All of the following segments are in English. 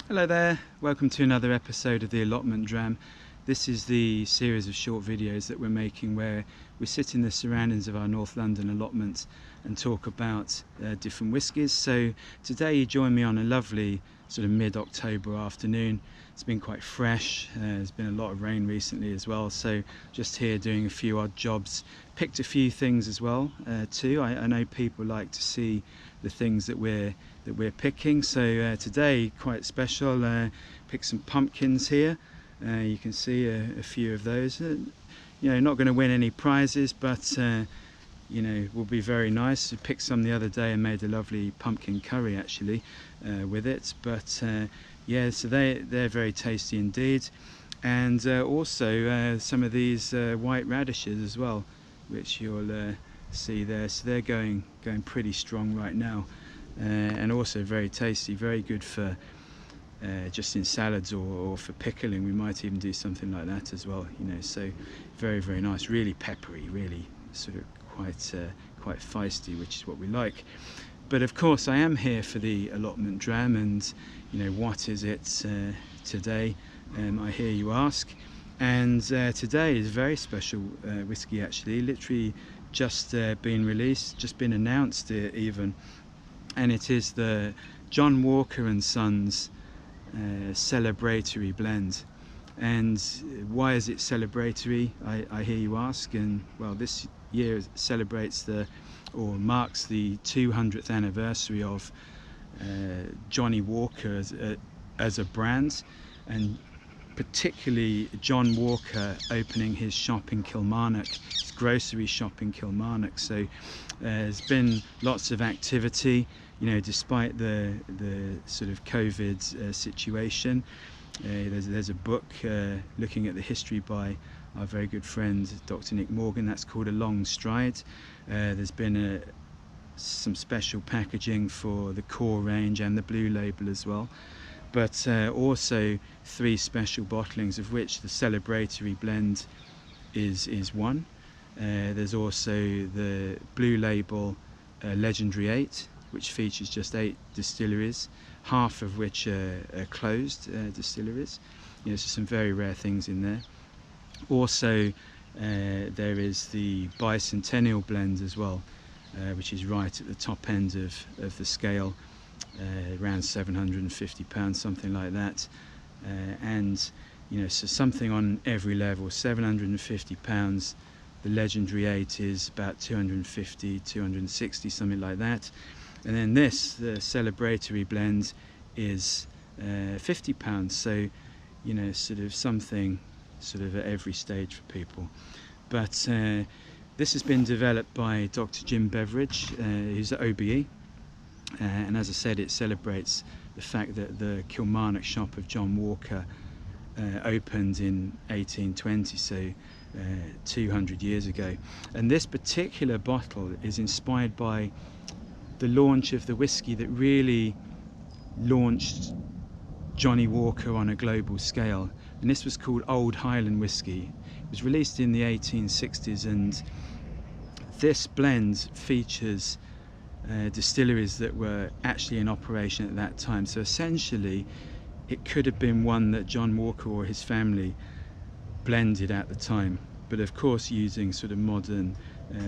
Hello there, welcome to another episode of the Allotment Dram. This is the series of short videos that we're making where we sit in the surroundings of our North London allotment and talk about different whiskies. So today you join me on a lovely sort of mid-October afternoon. It's been quite fresh, there's been a lot of rain recently as well, so just here doing a few odd jobs. Picked a few things as well too. I know people like to see the things that we're picking, so today quite special. Picked some pumpkins here. You can see a few of those. You know, not going to win any prizes, but you know, will be very nice. I picked some the other day and made a lovely pumpkin curry actually with it. But yeah, so they're very tasty indeed. And also some of these white radishes as well, which you'll see there. So they're going pretty strong right now, and also very tasty, very good for just in salads or for pickling. We might even do something like that as well, you know. So very nice, really peppery, really sort of quite feisty, which is what we like. But of course I am here for the Allotment Dram, and you know, what is it today, I hear you ask. And today is a very special whiskey actually, literally just been released, just been announced even, and it is the Johnnie Walker and Sons Celebratory Blend. And why is it celebratory, I hear you ask? And well, this year celebrates marks the 200th anniversary of Johnnie Walker as a brand, and particularly John Walker opening his shop in Kilmarnock, his grocery shop in Kilmarnock. So there's been lots of activity, you know, despite the sort of COVID situation. There's a book looking at the history by our very good friend Dr. Nick Morgan, that's called A Long Stride. There's been some special packaging for the core range and the blue label as well, but also 3 special bottlings, of which the Celebratory Blend is one. There's also the blue label Legendary 8, which features just 8 distilleries, half of which are closed distilleries. You know, so some very rare things in there. Also there is the Bicentennial Blend as well, which is right at the top end of the scale, around £750, something like that. And you know, so something on every level. £750, the Legendary 8 is about 250, 260, something like that. And then this, the Celebratory Blend, is £50. So you know, sort of something sort of at every stage for people. But this has been developed by Dr. Jim Beveridge, who's at OBE, and as I said, it celebrates the fact that the Kilmarnock shop of John Walker opened in 1820, so 200 years ago. And this particular bottle is inspired by the launch of the whiskey that really launched Johnnie Walker on a global scale, and this was called Old Highland Whiskey. It was released in the 1860s, and this blend features distilleries that were actually in operation at that time. So essentially it could have been one that John Walker or his family blended at the time, but of course using sort of modern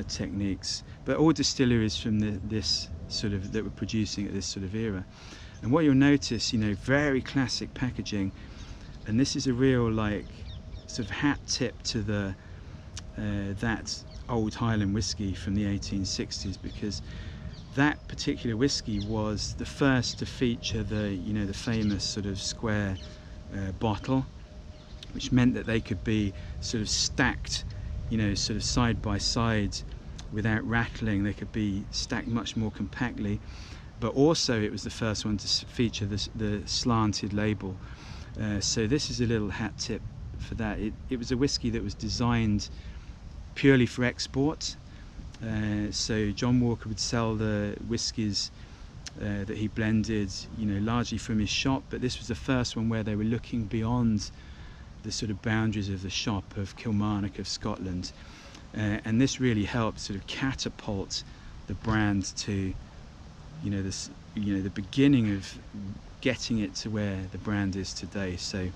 techniques, but all distilleries from this sort of that were producing at this sort of era. And what you'll notice, you know, very classic packaging, and this is a real like sort of hat tip to the that Old Highland whiskey from the 1860s, because that particular whiskey was the first to feature the famous sort of square bottle, which meant that they could be sort of stacked, you know, sort of side by side without rattling. They could be stacked much more compactly. But also it was the first one to feature the slanted label. So this is a little hat tip for that. It was a whiskey that was designed purely for export. So John Walker would sell the whiskies that he blended, you know, largely from his shop, but this was the first one where they were looking beyond the sort of boundaries of the shop of Kilmarnock of Scotland. And this really helped sort of catapult the brand to, you know, this the beginning of getting it to where the brand is today. So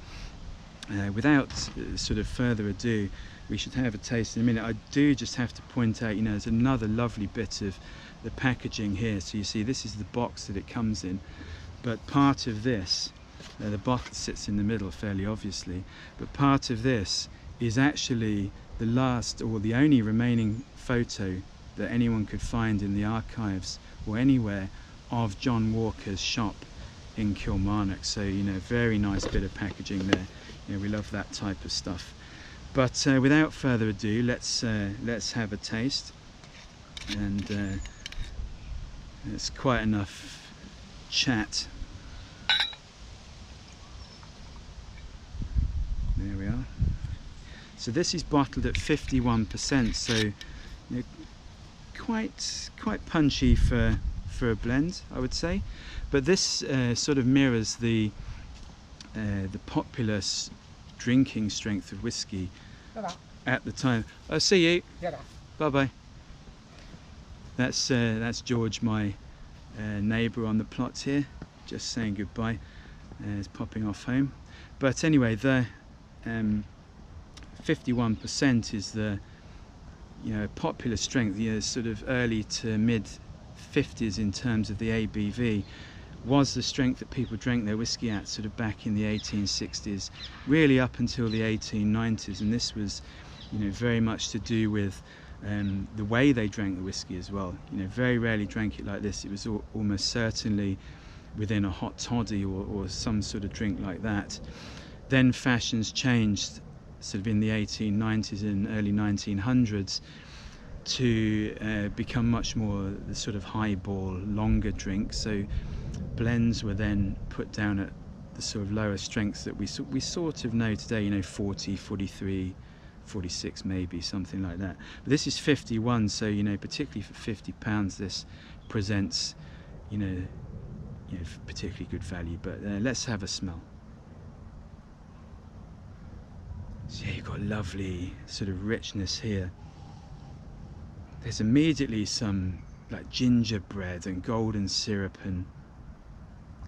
without sort of further ado, we should have a taste in a minute. I do just have to point out, there's another lovely bit of the packaging here. So you see, this is the box that it comes in, but part of this, the bottle sits in the middle fairly obviously, but part of this is actually the last or the only remaining photo that anyone could find in the archives or anywhere of John Walker's shop in Kilmarnock. So very nice bit of packaging there. We love that type of stuff. But without further ado, let's have a taste. And it's quite enough chat. There we are. So this is bottled at 51%, so quite punchy for a blend, I would say. But this sort of mirrors the popular drinking strength of whiskey at the time. I'll see you. Bye bye. That's George, my neighbour on the plot here, just saying goodbye. He's popping off home. But anyway, the 51% is the popular strength, sort of early to mid 50s in terms of the ABV, was the strength that people drank their whiskey at sort of back in the 1860s, really up until the 1890s. And this was very much to do with the way they drank the whiskey as well. Very rarely drank it like this. It was almost certainly within a hot toddy or some sort of drink like that. Then fashions changed sort of in the 1890s and early 1900s to become much more the sort of highball, longer drink. So blends were then put down at the sort of lower strengths that we sort of know today, 40, 43, 46 maybe, something like that. But this is 51, so particularly for £50 this presents particularly good value. But let's have a smell. So yeah, you've got lovely sort of richness here. There's immediately some like gingerbread and golden syrup and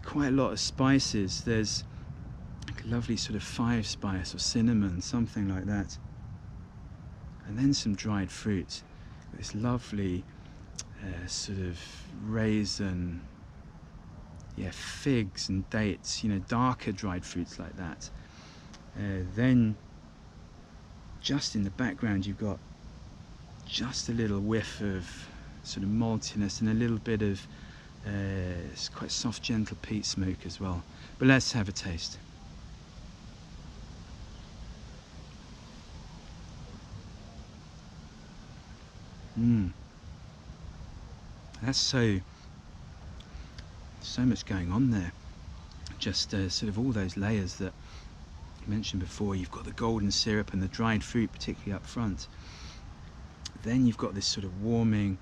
quite a lot of spices. There's like a lovely sort of 5 spice or cinnamon, something like that. And then some dried fruit. This lovely sort of raisin, figs and dates, darker dried fruits like that. Then just in the background you've got just a little whiff of sort of maltiness and a little bit of it's quite soft, gentle peat smoke as well. But let's have a taste. That's so much going on there. Just sort of all those layers that I mentioned before. You've got the golden syrup and the dried fruit, particularly up front. Then you've got this sort of warming,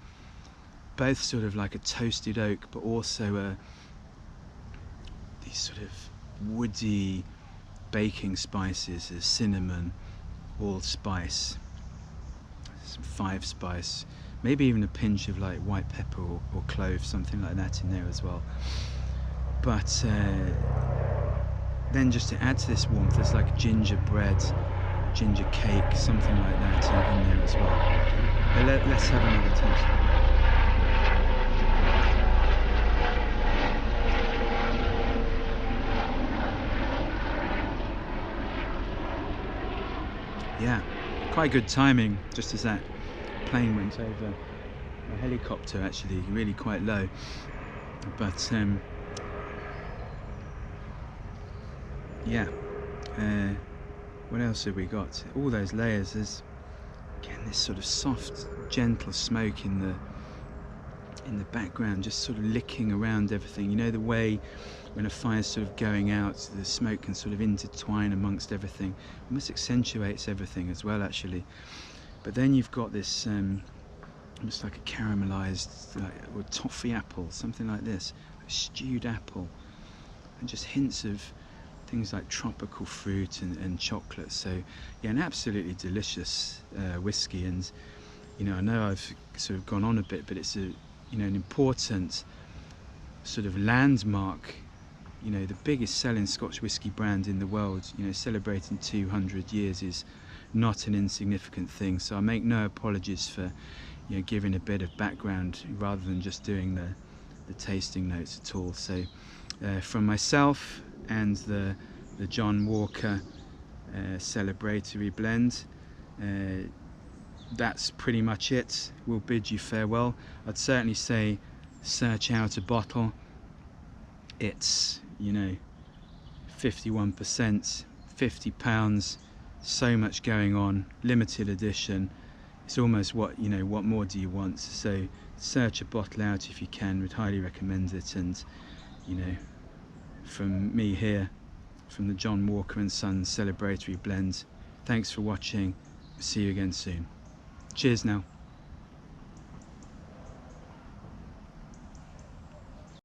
both sort of like a toasted oak, but also these sort of woody baking spices, cinnamon, allspice, some 5 spice, maybe even a pinch of like white pepper or clove, something like that in there as well. But then just to add to this warmth, there's like gingerbread, ginger cake, something like that in there as well. But let's have another taste. Yeah, quite good timing, just as that plane went over a helicopter, actually, really quite low. But yeah, what else have we got? All those layers. There's again this sort of soft, gentle smoke in the background, just sort of licking around everything. The way when a fire's sort of going out, the smoke can sort of intertwine amongst everything. Almost accentuates everything as well, actually. But then you've got this almost like a caramelized or toffee apple, something like this, a stewed apple, and just hints of things like tropical fruit and chocolate. So yeah, an absolutely delicious whiskey. And I know I've sort of gone on a bit, but it's an important sort of landmark, you know, the biggest selling Scotch whisky brand in the world, you know, celebrating 200 years is not an insignificant thing. So I make no apologies for, you know, giving a bit of background rather than just doing the tasting notes at all. So from myself and the Johnnie Walker Celebratory Blend, that's pretty much it. We'll bid you farewell. I'd certainly say search out a bottle. It's, you know, 51%, £50, so much going on, limited edition. It's almost what, you know, what more do you want? So search a bottle out if you can. Would highly recommend it. And, you know, from me here, from the Johnnie Walker and Sons Celebratory Blend, thanks for watching. See you again soon. Cheers now.